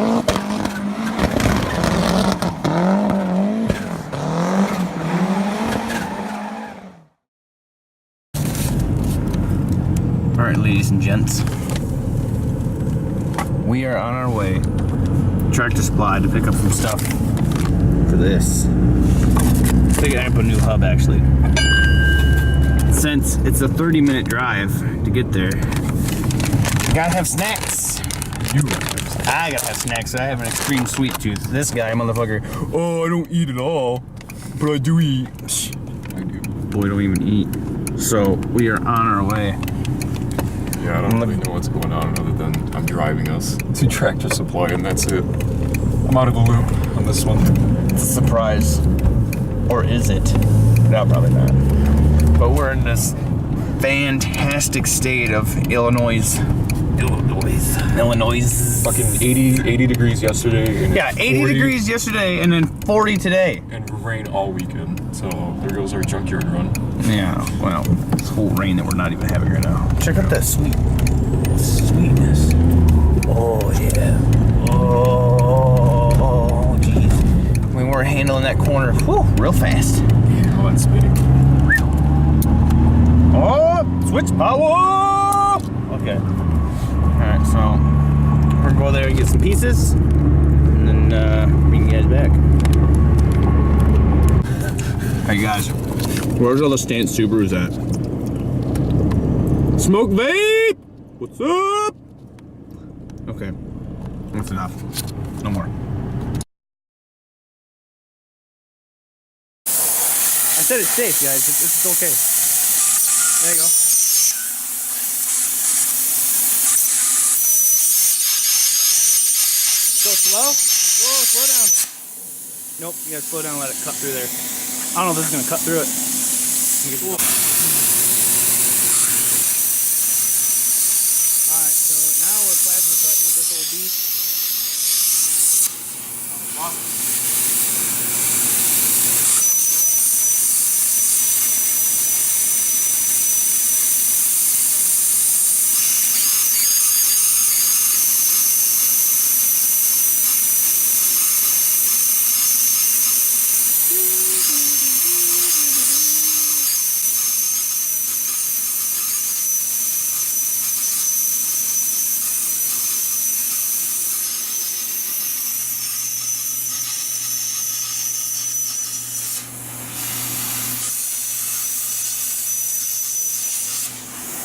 Alright, ladies and gents, we are on our way Tractor Supply to pick up some stuff for this. I think I put a new hub actually. Since it's a 30-minute drive to get there, gotta have snacks. You gotta have snacks. I gotta have snacks. I have an extreme sweet tooth. This guy, motherfucker, oh, I don't eat at all, but I do eat. I do. Boy, don't even eat. So we are on our way. Yeah, I don't really know what's going on other than I'm driving us to Tractor Supply and that's it. I'm out of the loop on this one. It's a surprise. Or is it? No, probably not. But we're in this fantastic state of Illinois. Fucking 80 degrees yesterday. And Yeah, 80 degrees yesterday and then 40 today. And rain all weekend. So there goes our junkyard run. Yeah, well, this whole rain that we're not even having right now. Check out that sweetness. Oh, yeah. Oh, jeez. When we're handling that corner, whew, real fast. Yeah, all that speeding. Oh, switch power! Okay. Alright, so we're gonna go there and get some pieces, and then we can get back. Hey guys, where's all the Stance Subarus at? Smoke vape! What's up? Okay, that's enough. No more. I said it's safe, guys. It's okay. There you go. Go slow? Whoa, slow down. Nope, you gotta slow down and let it cut through there. I don't know if this is gonna cut through it. Alright, so now we're plasma cutting with this old beast. Awesome.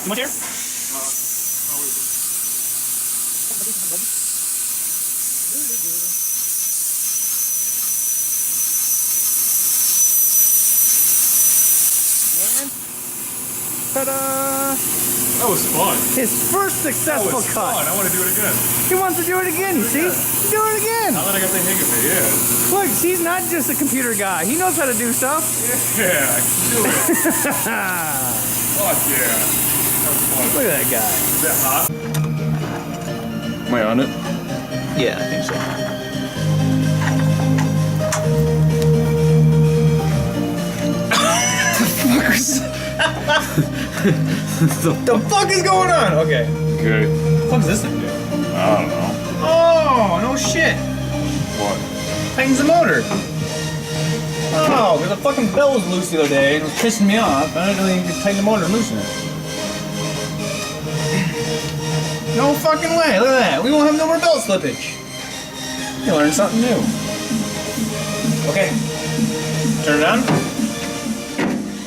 You want here? And ta-da! That was fun. His first successful cut. Fun. I want to do it again. He wants to do it again, you see? Do it again. Now that I got the hang of it, yeah. Look, he's not just a computer guy. He knows how to do stuff. Yeah, I can do it. Fuck yeah. That was fun. Look at that guy. Is that hot? Am I on it? Yeah, I think so. The fuck is going on? Okay. Okay. What the fuck is this thing do? I don't know. Oh, no shit. What? Tightens the motor. Oh, because the fucking bell was loose the other day and it was pissing me off. I didn't really tighten the motor and loosen it. No fucking way. Look at that. We won't have no more belt slippage. You learned something new. Okay. Turn it on.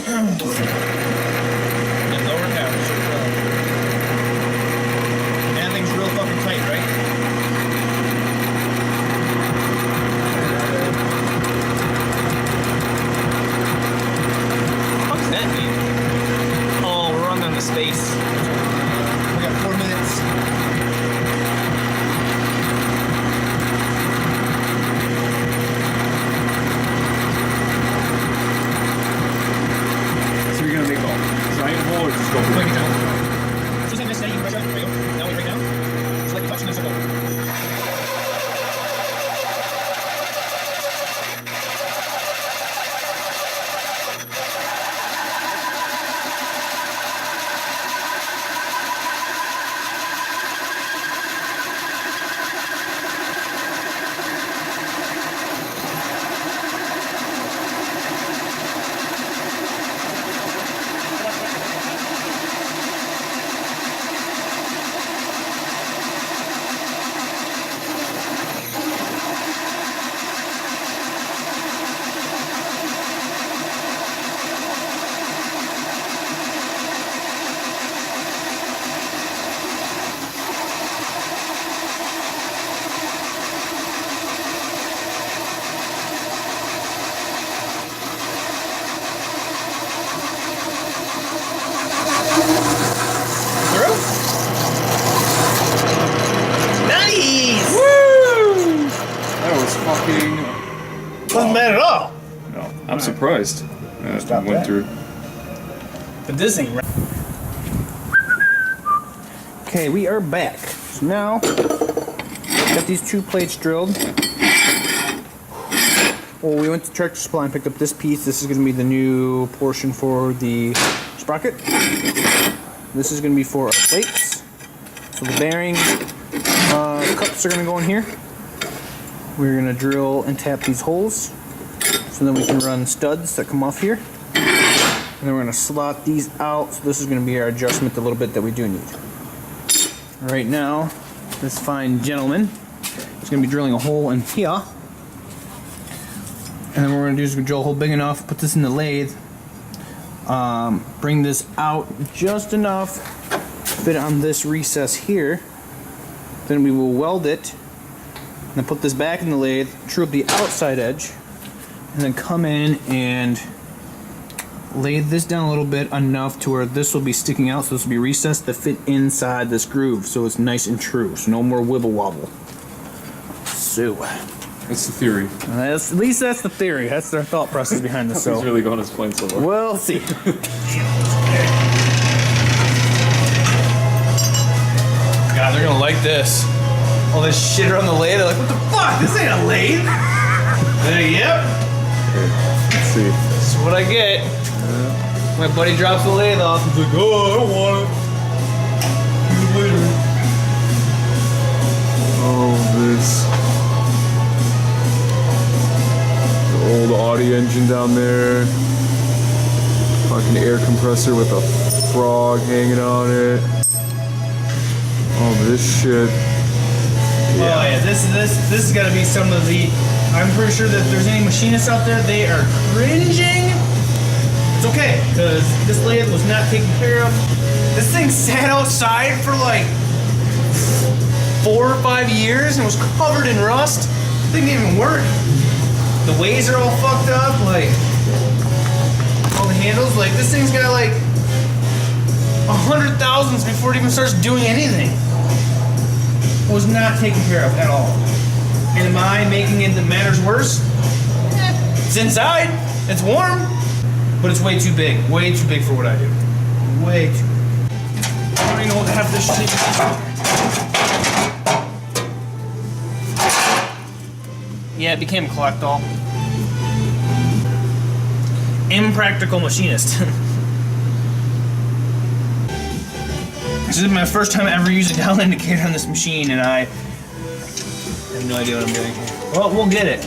And lower it down. And thing's real fucking tight, right? What's that mean? Oh, we're running on the space. We got 4 minutes. So you're gonna make Wasn't bad at all. No, I'm surprised. Stop Went that. through. But this ain't right. Okay, we are back. So now, got these 2 plates drilled. Well, we went to Tractor Supply and picked up this piece. This is going to be the new portion for the sprocket. This is going to be for our plates. So the bearing cups are going to go in here. We're going to drill and tap these holes. So then we can run studs that come off here. And then we're going to slot these out. So this is going to be our adjustment a little bit that we do need. Right now, this fine gentleman is going to be drilling a hole in here. And then what we're going to do is drill a hole big enough, put this in the lathe, bring this out just enough, fit it on this recess here. Then we will weld it, and then put this back in the lathe, true up the outside edge, and then come in and lathe this down a little bit enough to where this will be sticking out, so this will be recessed to fit inside this groove, so it's nice and true, so no more wibble wobble. So That's the theory. at least that's the theory. That's their thought process behind this. So He's really going his plane so far. we'll see. God, they're gonna like this. All this shit around the lathe. They're like, what the fuck? This ain't a lathe. Yep. Let's see. This is what I get. My buddy drops the lathe off. He's like, oh, I don't want it. Use it later. Oh, this. Old Audi engine down there. Fucking air compressor with a frog hanging on it. Oh, this shit. Oh yeah, this has got to be some of the. I'm pretty sure that if there's any machinists out there, they are cringing. It's okay, because this lathe was not taken care of. This thing sat outside for like 4 or 5 years and was covered in rust. This thing didn't even work. The ways are all fucked up, like all the handles. Like this thing's got like 100,000s before it even starts doing anything. It was not taken care of at all. And am I making it that matters worse? It's inside. It's warm, but it's way too big. Way too big for what I do. Way too big. I don't even know what half this shit is. Yeah, it became a collectible. Impractical machinist. This is my first time ever using a dial indicator on this machine, and I have no idea what I'm doing here. Well, we'll get it.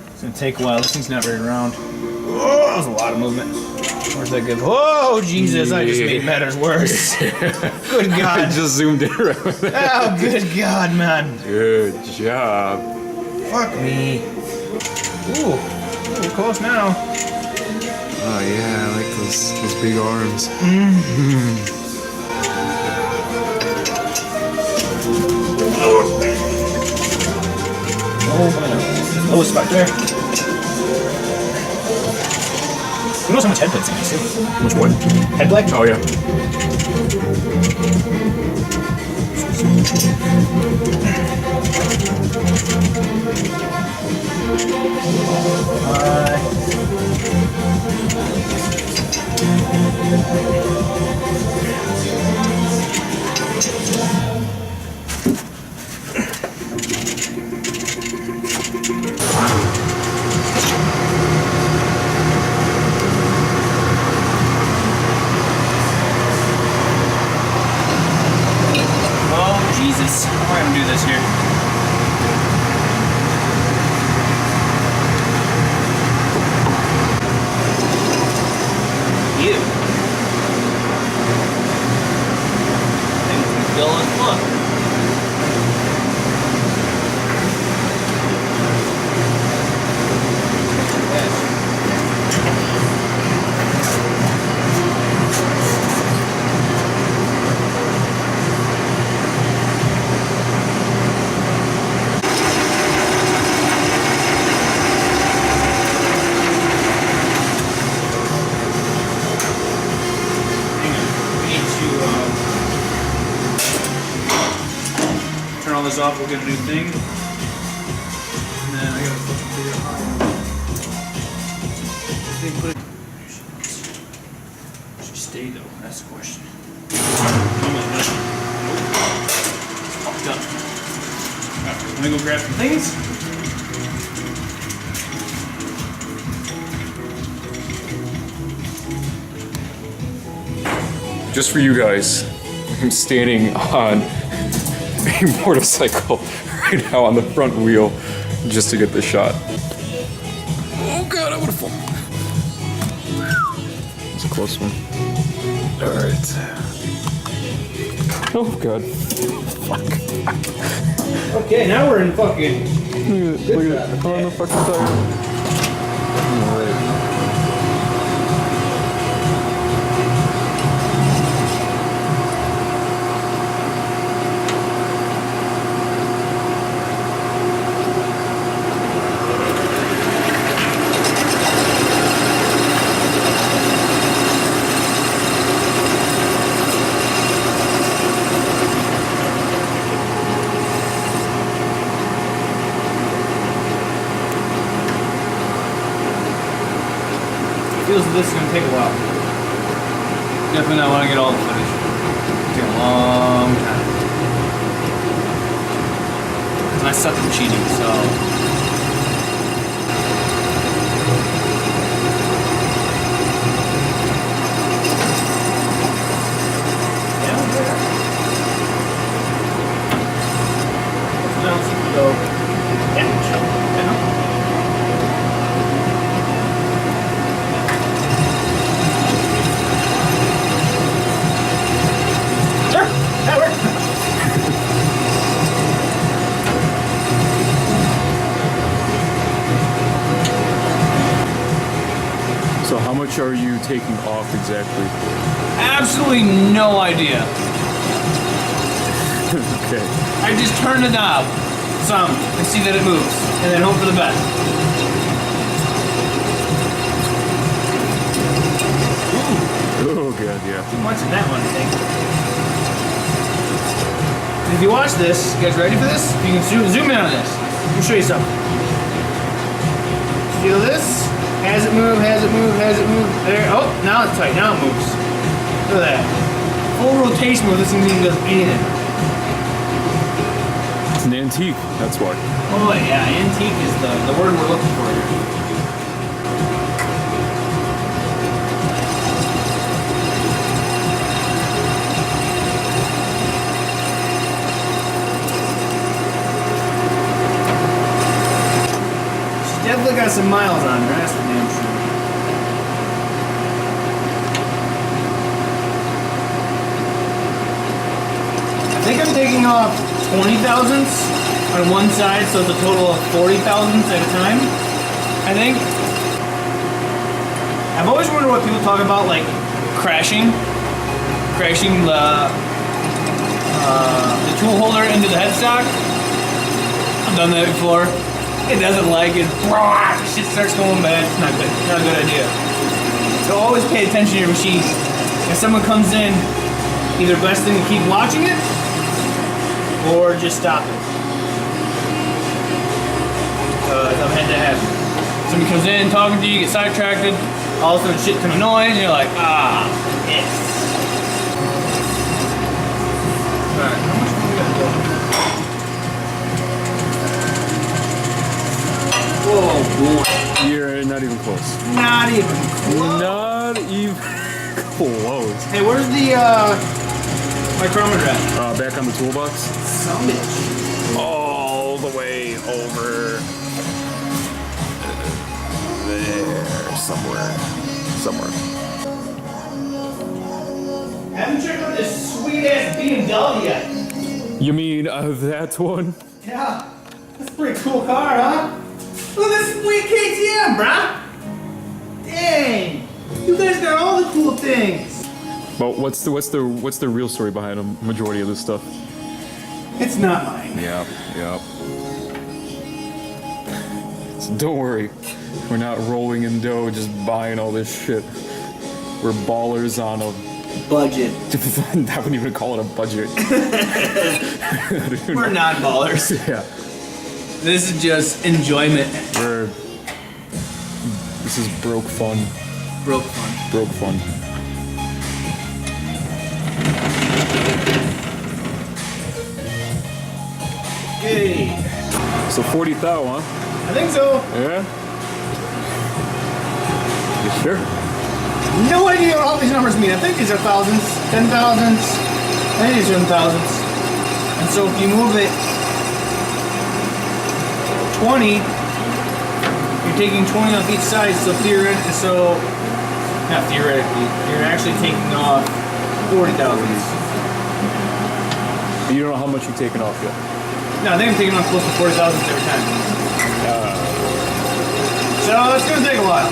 It's gonna take a while. This thing's not very round. Oh, that was a lot of movement. Where's that good? Oh, Jesus, I just made matters worse. Good I God. just zoomed in right with that. Oh, good God, man. Good job. Fuck me. Ooh, we're close now. Oh yeah, I like those big arms. Oh, my lowest back there. Who knows how much head plates in this too? Which one? Head plate? Oh yeah. Oh, Jesus. How am I going to do this here? Ew. Thing's dull as fuck. all this off, we'll get a new thing. And then I gotta fucking figure out how to put it. Should stay though, that's the question. Almost done. Nope. Done. Alright, I'm gonna go grab some things. Just for you guys, I'm standing on a motorcycle right now on the front wheel just to get the shot. Oh god, I would've fallen. It's a close one. Alright. Oh god. Fuck. Okay, now we're in fucking. Look at it. On the fucking tire. Alright. Feels that this is gonna take a while. Definitely not want to get all the footage. It'll take a long time. Because I suck at cheating, so. Yeah, okay. Down, so. Yeah, So how much are you taking off exactly? absolutely no idea. Okay. I just turn the knob some and see that it moves, and then hope for the best. Oh god, yeah. Too much in that one, I think. If you watch this, you guys ready for this? You can zoom in on this. Let me show you something. Feel this? Has it moved? Has it moved? Has it moved? There. Oh, now it's tight. Now it moves. Look at that. Full rotation where this thing even does anything. It's an antique, that's why. Oh yeah, antique is the word we're looking for here. She's definitely got some miles on her, that's for damn sure. I think I'm taking off 20 thousandths on one side, so it's a total of 40 thousandths at a time, I think. I've always wondered what people talk about, like crashing the tool holder into the headstock. I've done that before. It doesn't like it. Shit starts going bad. It's not good. Not a good idea. So always pay attention to your machine. If someone comes in, either best thing to keep watching it, or just stop it. I've had that happen. Somebody comes in, talking to you, get sidetracked, all of a sudden shit ton of noise, and you're like, ah, yes. Alright, how much more we gotta go? Whoa, boy. You're not even close. Not even close. Not even close. Hey, where's the micrometer at? Back on the toolbox. Some bitch. All the way over there, somewhere. Haven't checked out this sweet ass BMW yet. You mean that one? Yeah, that's a pretty cool car, huh? Look at this sweet KTM, bruh. Dang, you guys got all the cool things. But what's the real story behind a majority of this stuff? It's not mine. Yep. So don't worry, we're not rolling in dough just buying all this shit. We're ballers on a budget. I wouldn't even call it a budget. We're non-ballers. Yeah. This is just enjoyment. This is broke fun. Broke fun. Broke fun. Okay. So 40 thou, huh? I think so. Yeah? You sure? No idea what all these numbers mean. I think these are thousands, 10,000s. I think these are in thousands. And so if you move it 20, you're taking 20 off each side. So not theoretically, you're actually taking off 40,000s. You don't know how much you've taken off yet. No, I think I'm taking off close to 40,000 every time. So it's gonna take a while.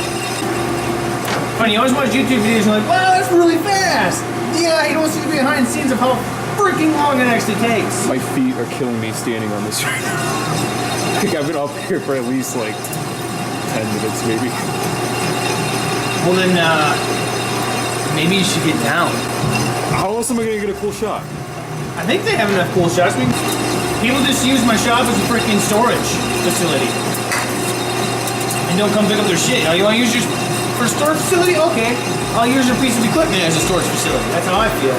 Funny, you always watch YouTube videos and you're like, wow, that's really fast. Yeah, you don't see the behind the scenes of how freaking long it actually takes. My feet are killing me standing on this right now. I think I've been up here for at least like 10 minutes maybe. Well then, maybe you should get down. How else am I gonna get a cool shot? I think they have enough cool shots. I mean, people just use my shop as a freaking storage facility. And don't come pick up their shit. Oh, you want to use yours for a storage facility? Okay. I'll use your piece of equipment as a storage facility. That's how I feel.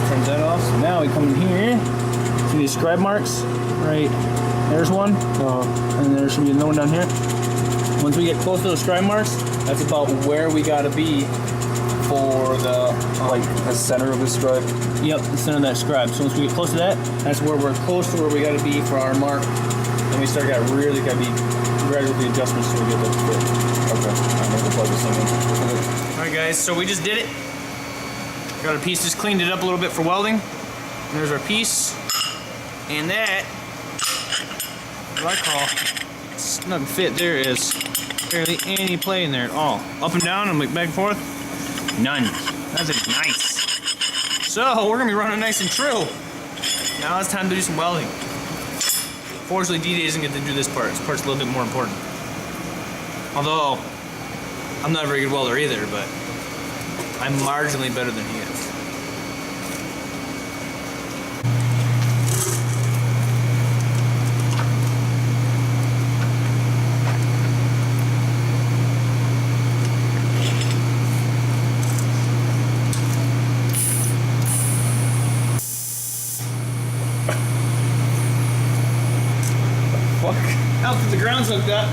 Turns that off. So now we come in here. See these scribe marks? Right. There's one. And there should be another one down here. Once we get close to those scribe marks, that's about where we gotta be for the Like the center of the scribe. Yep, the center of that scribe. So once we get close to that, that's where we're close to where we gotta be for our mark. And we start really gotta be gradual the adjustments till we get that fit. Okay. I'm gonna plug this thing in. Alright guys, so we just did it. Got our piece, just cleaned it up a little bit for welding. And there's our piece. And that, what I call snug fit, there is barely any play in there at all. Up and down and back and forth, none. That's nice. So we're gonna be running nice and true. Now it's time to do some welding. Fortunately, D-Day doesn't get to do this part. This part's a little bit more important. Although, I'm not a very good welder either, but I'm marginally better than he is. Helps if the ground's hooked up.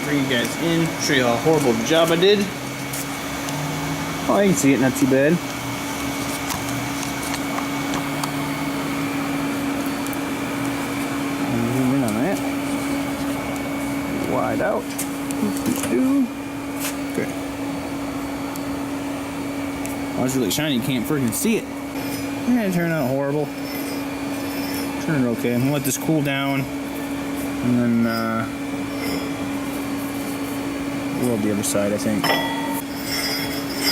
Bring you guys in, show you how horrible job I did. Oh, you can see it, not too bad. Zoom in on that. Wide out. Okay. Oh, it's really shiny, you can't freaking see it. Yeah, it turned out horrible. Turned it okay. I'm gonna let this cool down. And then, weld the other side, I think.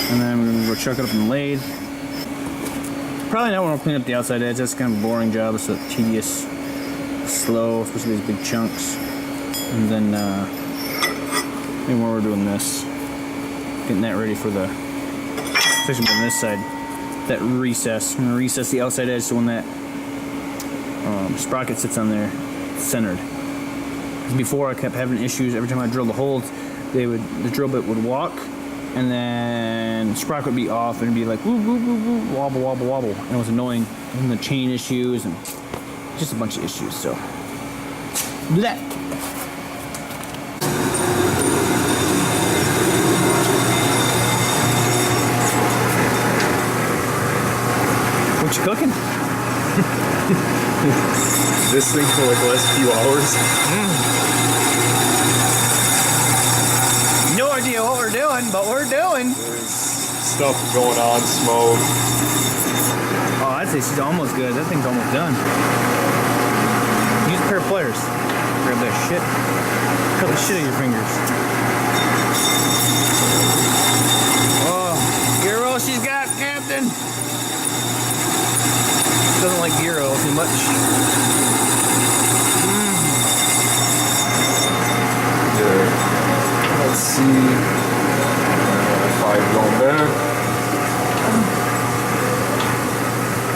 And then we're gonna go chuck it up in the lathe. Probably not want to clean up the outside edge. That's kind of a boring job. It's so tedious, slow, especially these big chunks. And then, maybe while we're doing this, getting that ready for the, especially on this side, that recess. I'm gonna recess the outside edge so when that sprocket sits on there, it's centered. Before I kept having issues every time I drilled the holes. The drill bit would walk, and then the sprocket would be off, and it'd be like woo, woo, woo, woo, wobble, wobble, wobble, and it was annoying. And the chain issues and just a bunch of issues. So do that. What you cooking? This thing for like the last few hours. No idea what we're doing, but we're doing. There's stuff going on, smoke. Oh, I'd say she's almost good. That thing's almost done. Use a pair of pliers. Grab that shit. Cut the shit out of your fingers. Oh, gyro she's got, Captain. Doesn't like gyro too much. Yeah. Let's see. 5 going there.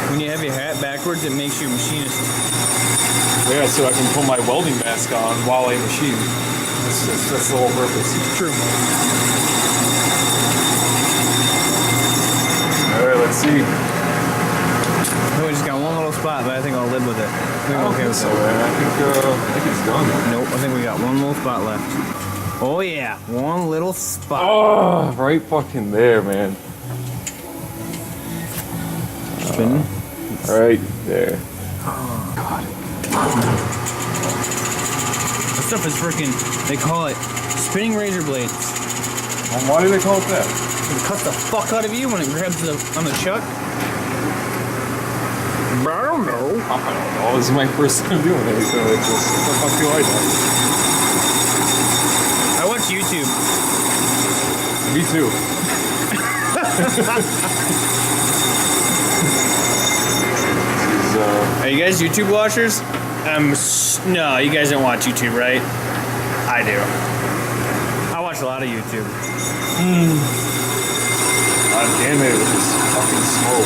When you have your hat backwards, it makes you a machinist. Yeah, so I can put my welding mask on while I machine. That's the whole purpose. True. Alright, let's see. We just got one little spot, but I think I'll live with it. I think I don't think so, man. I think it's done. Nope, I think we got one little spot left. Oh yeah, one little spot. Oh, right fucking there, man. Spin. Right there. This stuff is freaking, they call it spinning razor blades. Well, why do they call it that? It cuts the fuck out of you when it grabs on the chuck. I don't know. I don't know. This is my first time doing it, so it's just, what the fuck do I know? I watch YouTube. Me too. Are you guys YouTube watchers? No, you guys don't watch YouTube, right? I do. I watch a lot of YouTube. God damn it, with this fucking smoke.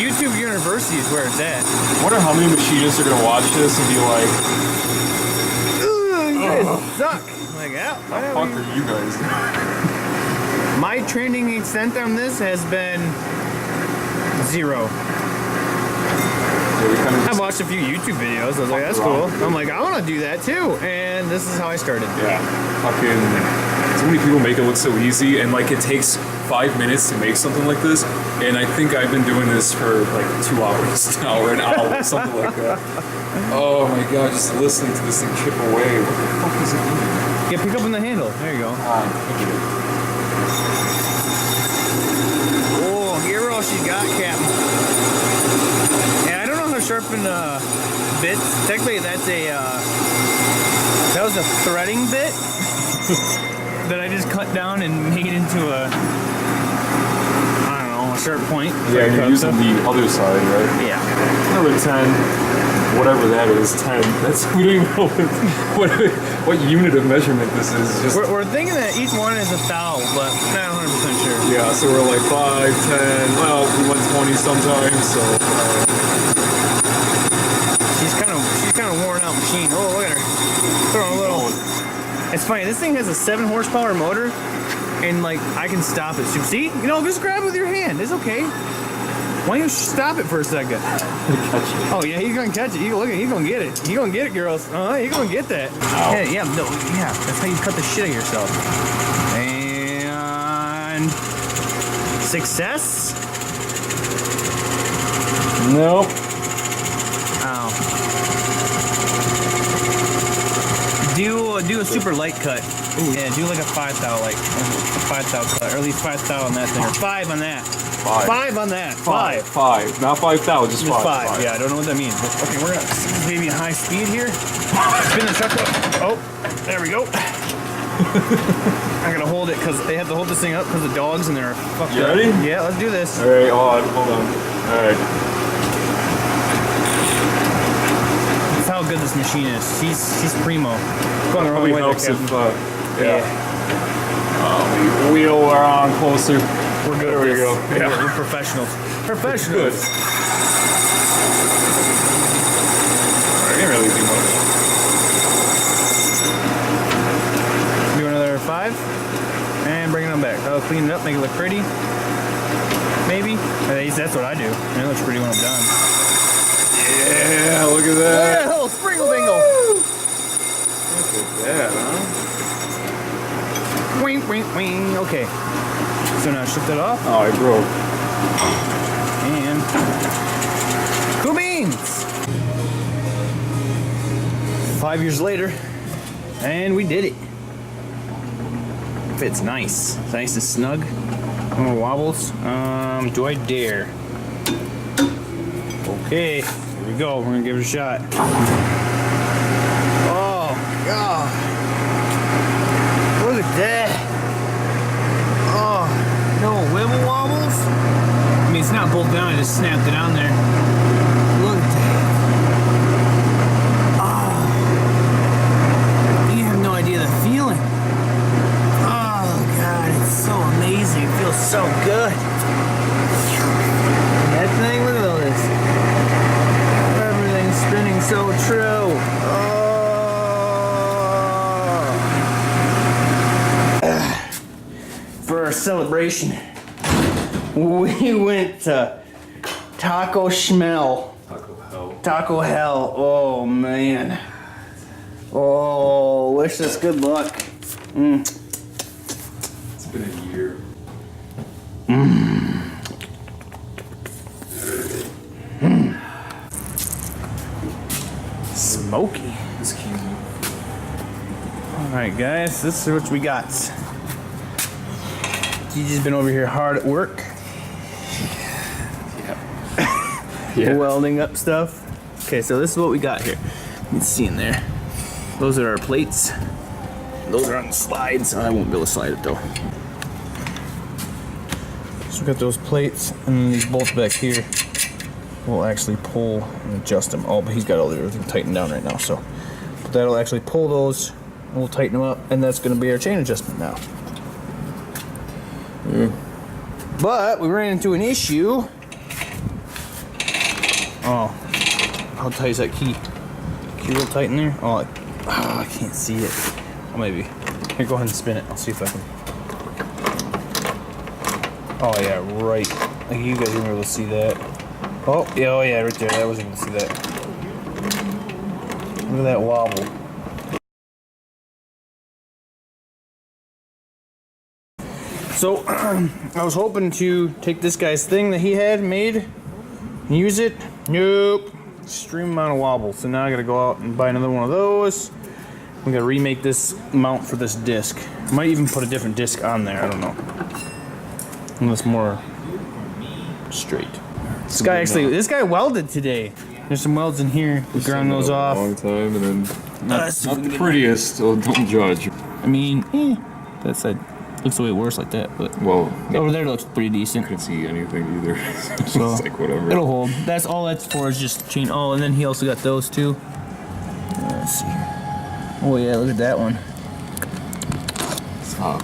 YouTube University is where it's at. I wonder how many machinists are gonna watch this and be like, You guys suck. Like, yeah, how the fuck are you guys doing? my training extent on this has been 0. Yeah, we kind of I've watched a few YouTube videos. I was like, that's cool. I'm like, I want to do that too. And this is how I started. Yeah, fucking, so many people make it look so easy, and like it takes 5 minutes to make something like this, and I think I've been doing this for like 2 hours now, or an hour, something like that. Oh my god, just listening to this thing chip away. What the fuck is it doing? Yeah, pick up on the handle. There you go. Oh, here all she got, Captain. And I don't know how to sharpen bits. Technically, that's that was a threading bit that I just cut down and made into a, I don't know, a sharp point. Yeah, you're using the other side, right? Yeah. Number 10, whatever that is, 10. That's, we don't even know what unit of measurement this is. Just We're thinking that each one is 1,000, but not 100% sure. yeah, so we're like 5, 10, well, we went 20 sometimes, so. She's kind of worn out machine. Oh, look at her. Throwing a little. It's funny. This thing has a 7 horsepower motor, and like I can stop it. So, see, just grab it with your hand. It's okay. Why don't you stop it for a second? Oh yeah, he's gonna catch it. Look at, he's gonna get it. He's gonna get it, girls. He's gonna get that. Yeah, no, yeah. That's how you cut the shit out of yourself. And Success? Nope. Oh. Do a super light cut. Ooh. Yeah, do like a 5 thou, like a 5 thou cut, or at least 5 thou on that thing, or 5 on that. 5 on that. 5. 5. Not 5,000, just 5. 5. Yeah, I don't know what that means. Okay, we're gonna see this baby in high speed here. Spin the truck up. Oh, there we go. I'm gonna hold it because they have to hold this thing up because the dogs in there are fucked You up. ready? Yeah, let's do this. Alright, hold on. Alright. That's how good this machine is. She's primo. Going the wrong Probably way helps there, if, Captain. yeah. We wheel around closer. We're good. There we go. Yeah. We're professionals. Professionals. Good. I didn't really do much. Do another 5. And bring it on back. That'll clean it up, make it look pretty. Maybe. At least that's what I do. And it looks pretty when I'm done. Yeah, look at that. Yeah, sprinkle bingle. Look at that, huh? Wing, wing, wing. Okay. So now shift it off. Oh, it broke. And cool beans. 5 years later, and we did it. Fits nice. It's nice and snug. No more wobbles. Do I dare? Okay, here we go. We're gonna give it a shot. Oh my god. Look at that. Oh, no wibble wobbles? I mean, it's not bolted down, I just snapped it on there. Look at that. Oh. You have no idea the feeling. Oh, God, it's so amazing. It feels so good. That thing, look at all this. Everything's spinning so true. For our celebration, we went to Taco Schmel. Taco Hell. Oh, man. Oh, wish us good luck. It's been a year. Smoky. This came. Alright, guys, this is what we got. Gigi's been over here hard at work. Yeah. Welding up stuff. Okay, so this is what we got here. You can see in there. Those are our plates. Those are on the slides. I won't be able to slide it though. So we got those plates and then these bolts back here. We'll actually pull and adjust them. Oh, but he's got all everything tightened down right now, so. But that'll actually pull those and we'll tighten them up, and that's gonna be our chain adjustment now. But we ran into an issue. Oh, how tight is that key? Key real tight in there? Oh, I can't see it. Oh, maybe. Here, go ahead and spin it. I'll see if I can. Oh yeah, right. Like you guys won't be able to see that. Oh yeah, right there. I wasn't able to see that. Look at that wobble. So, I was hoping to take this guy's thing that he had made and use it. Nope. Extreme amount of wobble. So now I gotta go out and buy another one of those. We gotta remake this mount for this disc. Might even put a different disc on there. I don't know. Unless more straight. This guy welded today. There's some welds in here. We ground those off. A long time, and then not the prettiest. So don't judge. I mean, that side looks way worse like that, but Well, over there it looks pretty decent. I couldn't see anything either. So it's like whatever. it'll hold. That's all that's for is just chain. Oh, and then he also got those too. Let's see. Oh yeah, look at that one. Stop.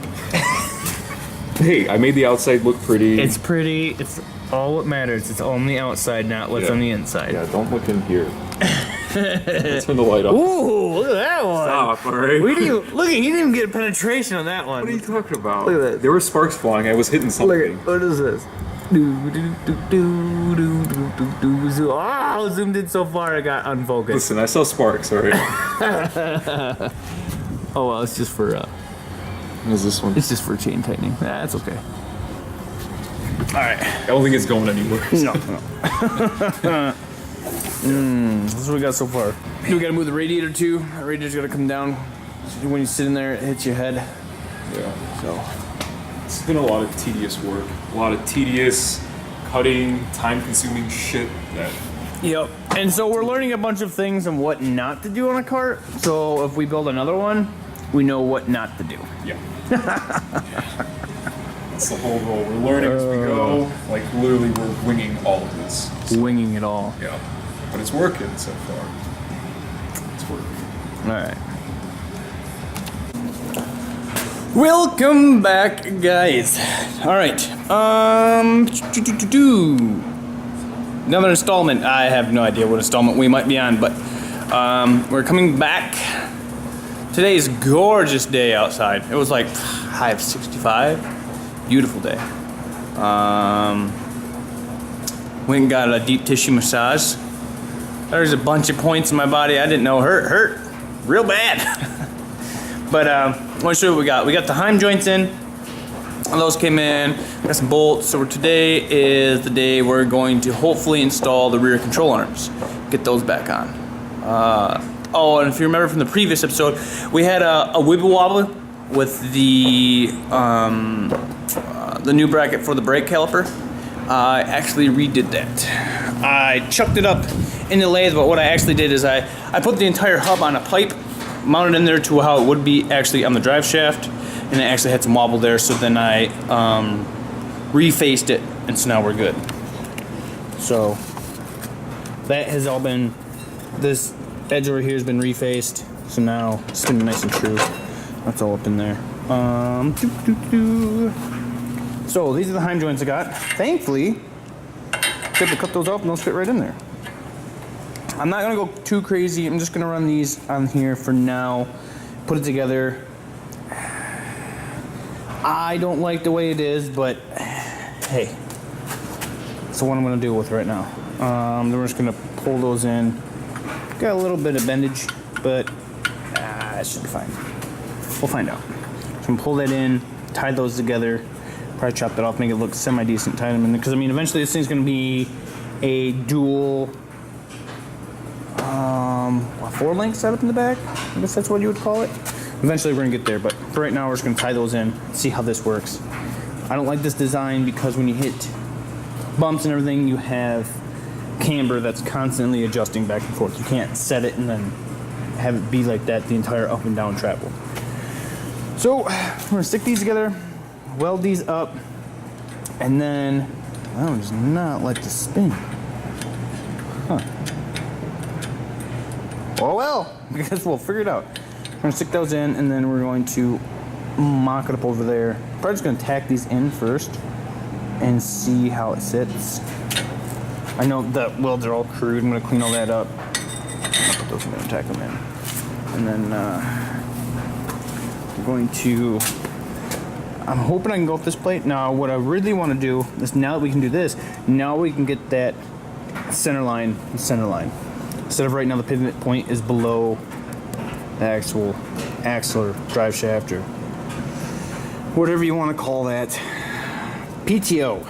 Hey, I made the outside look pretty. It's pretty. It's all what matters. It's on the outside, not what's on the inside. Yeah, don't look in here. Turn the light off. Ooh, look at that one. Stop, alright? We didn't even, look, he didn't even get penetration on that one. What are you talking about? Look at that. There were sparks flying. I was hitting something. Look at, what is this? Oh, zoomed in so far I got unfocused. Listen, I saw sparks, alright? Oh well, it's just for What is this one? it's just for chain tightening. That's okay. Alright. I don't think it's going anywhere. No. This is what we got so far. We gotta move the radiator too. The radiator's gotta come down. When you sit in there, it hits your head. Yeah. So It's been a lot of tedious work. A lot of tedious, cutting, time-consuming shit that... yep. And so we're learning a bunch of things on what not to do on a cart. So if we build another one, we know what not to do. Yeah. That's the whole goal. We're learning as we go. Like, literally, we're winging all of this. Winging it all. Yeah. But it's working so far. It's working. Alright. Welcome back, guys. Alright. Another installment. I have no idea what installment we might be on, but we're coming back. Today's gorgeous day outside. It was like high of 65. Beautiful day. Went and got a deep tissue massage. There's a bunch of points in my body I didn't know hurt real bad. But I want to show you what we got. We got the Heim joints in. Those came in. Got some bolts. So today is the day we're going to hopefully install the rear control arms. Get those back on. Oh, and if you remember from the previous episode, we had a wibble wobble with the new bracket for the brake caliper. I actually redid that. I chucked it up in the lathe, but what I actually did is I put the entire hub on a pipe, mounted in there to how it would be actually on the drive shaft, and it actually had some wobble there, so then I refaced it, and so now we're good. So that has all been, this edge over here has been refaced, so now it's been nice and true. That's all up in there. So these are the Heim joints I got. Thankfully, I able to cut those off and those fit right in there. I'm not gonna go too crazy. I'm just gonna run these on here for now, put it together. I don't like the way it is, but hey, that's what I'm gonna deal with right now. Then we're just gonna pull those in. Got a little bit of bendage, but it should be fine. We'll find out. So I'm gonna pull that in, tie those together, probably chop that off, make it look semi-decent, tie them in there. Because I mean, eventually this thing's gonna be a dual 4-link setup in the back. I guess that's what you would call it. Eventually we're gonna get there, but for right now we're just gonna tie those in, see how this works. I don't like this design because when you hit bumps and everything, you have camber that's constantly adjusting back and forth. You can't set it and then have it be like that the entire up and down travel. So we're gonna stick these together, weld these up, and then I don't just not like to spin. Huh. Oh well, I guess we'll figure it out. We're gonna stick those in, and then we're going to mock it up over there. Probably just gonna tack these in first and see how it sits. I know the welds are all crude. I'm gonna clean all that up. I'll put those in there and tack them in. And then we're going to, I'm hoping I can go off this plate. Now what I really want to do is, now that we can do this, now we can get that center line. Instead of right now the pivot point is below the actual axle or drive shaft or whatever you want to call that. PTO.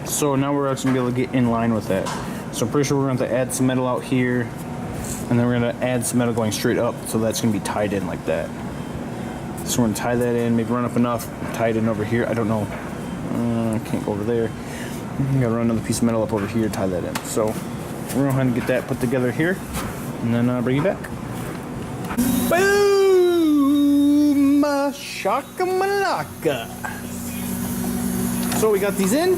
So now we're actually going to be able to get in line with that. So I'm pretty sure we're going to have to add some metal out here, and then we're going to add some metal going straight up, so that's going to be tied in like that. So we're going to tie that in, maybe run up enough, tie it in over here. I don't know. I can't go over there. I'm gonna run another piece of metal up over here, tie that in. So we're gonna get that put together here, and then bring you back. Boom! Shaka-malaka. So we got these in.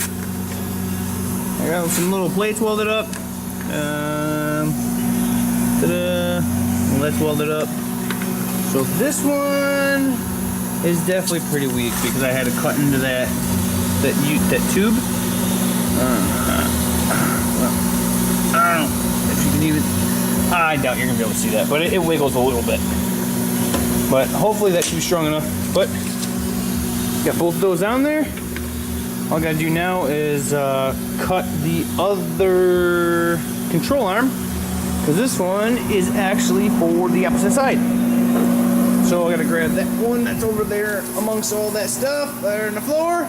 I got some little plates welded up. Ta-da! Well, that's welded up. So this one is definitely pretty weak because I had to cut into that tube. Well, I don't know if you can even, I doubt you're gonna be able to see that, but it wiggles a little bit. But hopefully that should be strong enough. But got both of those down there. All I gotta do now is cut the other control arm, because this one is actually for the opposite side. So I gotta grab that one that's over there amongst all that stuff there on the floor.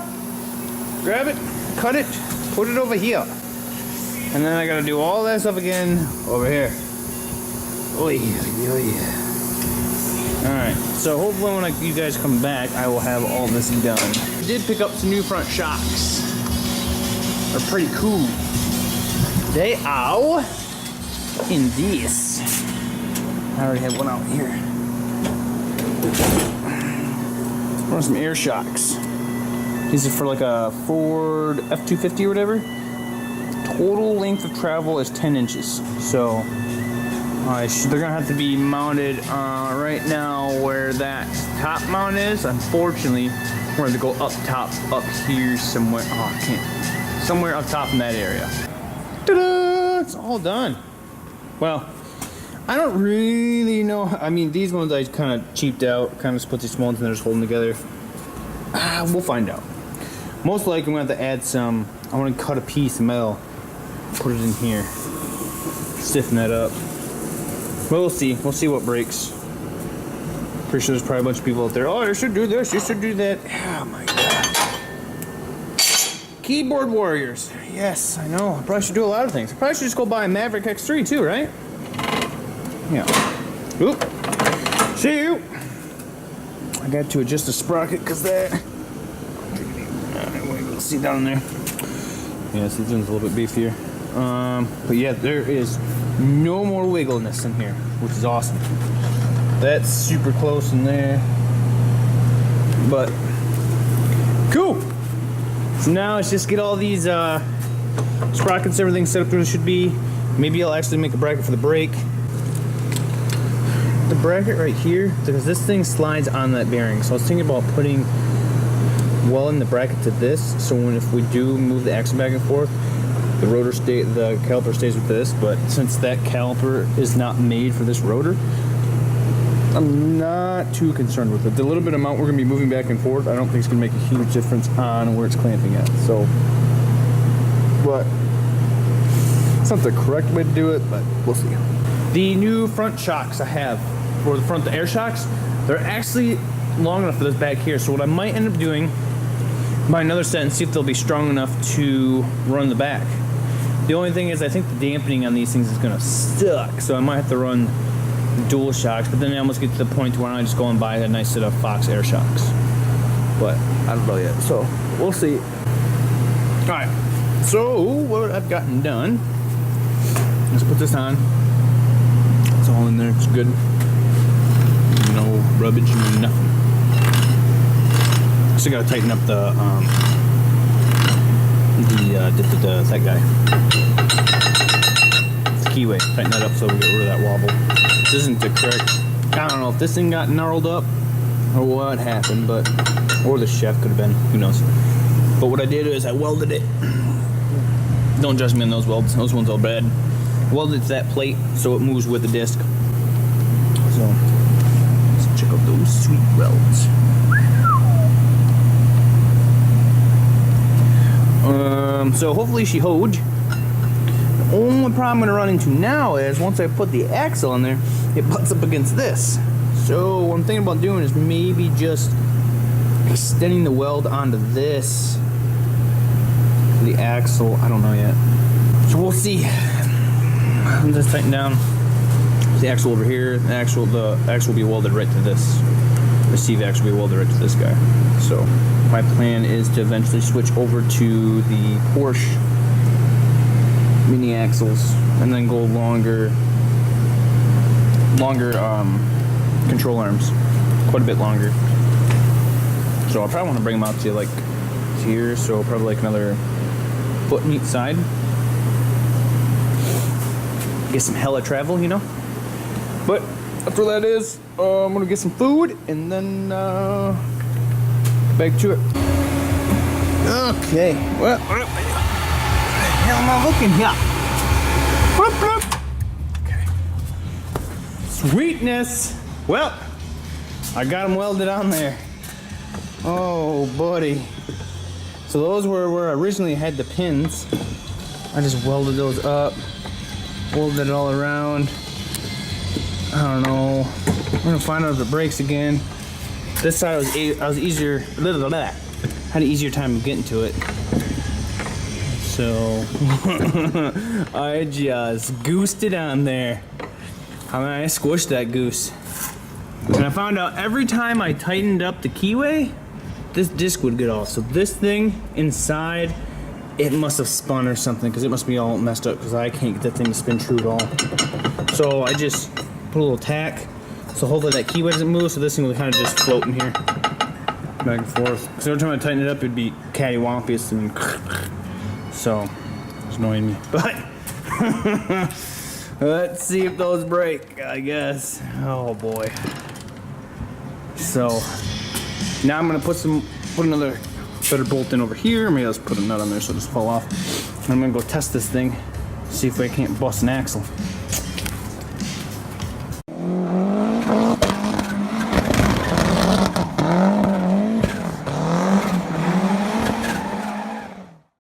Grab it, cut it, put it over here. And then I gotta do all that stuff again over here. Oy, oy, oy. Alright, so hopefully when you guys come back, I will have all this done. I did pick up some new front shocks. They're pretty cool. They are in this. I already have one out here. Run some air shocks. These are for like a Ford F-250 or whatever. Total length of travel is 10 inches. So they're gonna have to be mounted right now where that top mount is. Unfortunately, we're going to go up top, up here somewhere. Oh, I can't. Somewhere up top in that area. Ta-da! It's all done. Well, I don't really know. I mean, these ones I kind of cheaped out, kind of just put these small ones and they're just holding together. We'll find out. Most likely, I'm going to have to add some. I want to cut a piece of metal, put it in here, stiffen that up. But we'll see. We'll see what breaks. Pretty sure there's probably a bunch of people out there. Oh, you should do this. You should do that. Oh my god. Keyboard warriors. Yes, I know. I probably should do a lot of things. I probably should just go buy a Maverick X3 too, right? Yeah. Oop. See you. I got to adjust the sprocket because that. We'll see down there. Yeah, see, this one's a little bit beefier. But yeah, there is no more wiggleness in here, which is awesome. That's super close in there. But cool. So now let's just get all these sprockets, everything set up where it should be. Maybe I'll actually make a bracket for the brake. The bracket right here, because this thing slides on that bearing. So I was thinking about putting welding the bracket to this. So if we do move the axle back and forth, the caliper stays with this. But since that caliper is not made for this rotor, I'm not too concerned with it. The little bit amount we're going to be moving back and forth, I don't think it's going to make a huge difference on where it's clamping at. So, but it's not the correct way to do it, but we'll see. The new front shocks I have, or the air shocks, they're actually long enough for this back here. So what I might end up doing, buy another set and see if they'll be strong enough to run the back. The only thing is I think the dampening on these things is going to suck. So I might have to run dual shocks, but then I almost get to the point where I just go and buy a nice set of Fox air shocks. But I don't know yet, so we'll see. Alright, so what I've gotten done, let's put this on. It's all in there, it's good. No rubbish, no nothing. Still gotta tighten up that guy. It's the keyway, tighten that up so we get rid of that wobble. This isn't the correct. I don't know if this thing got gnarled up or what happened, but or the shaft could have been. Who knows? But what I did is I welded it. Don't judge me on those welds. Those ones are bad. Welded it to that plate so it moves with the disc. So let's check out those sweet welds. So hopefully she holds. The only problem I'm going to run into now is once I put the axle in there, it butts up against this. So what I'm thinking about doing is maybe just extending the weld onto this, the axle. I don't know yet. So we'll see. I'm just tighten down the axle over here. The axle will be welded right to this. The CV axle will be welded right to this guy. So my plan is to eventually switch over to the Porsche mini axles and then go longer control arms, quite a bit longer. So I probably want to bring them out to like here, so probably like another foot on each side. Get some hella travel, you know. But after that is, I'm gonna get some food and then back to it. Okay, well, what the hell am I looking here? Okay. Sweetness. Well, I got them welded on there. Oh, buddy. So those were where I originally had the pins. I just welded those up, welded it all around. I don't know. We're gonna find out if it breaks again. This side I was easier, had an easier time getting to it. So I just goosed it on there. I mean, I squished that goose. And I found out every time I tightened up the keyway, this disc would get off. So this thing inside, it must have spun or something, because it must be all messed up, because I can't get that thing to spin true at all. So I just put a little tack, so hopefully that keyway doesn't move, so this thing will kind of just float in here, back and forth. Because every time I tighten it up, it'd be cattywampus, and so it's annoying me. But let's see if those break, I guess. Oh boy. So now I'm gonna put another better bolt in over here. Maybe I'll just put a nut on there so it doesn't fall off. And I'm gonna go test this thing, see if I can't bust an axle.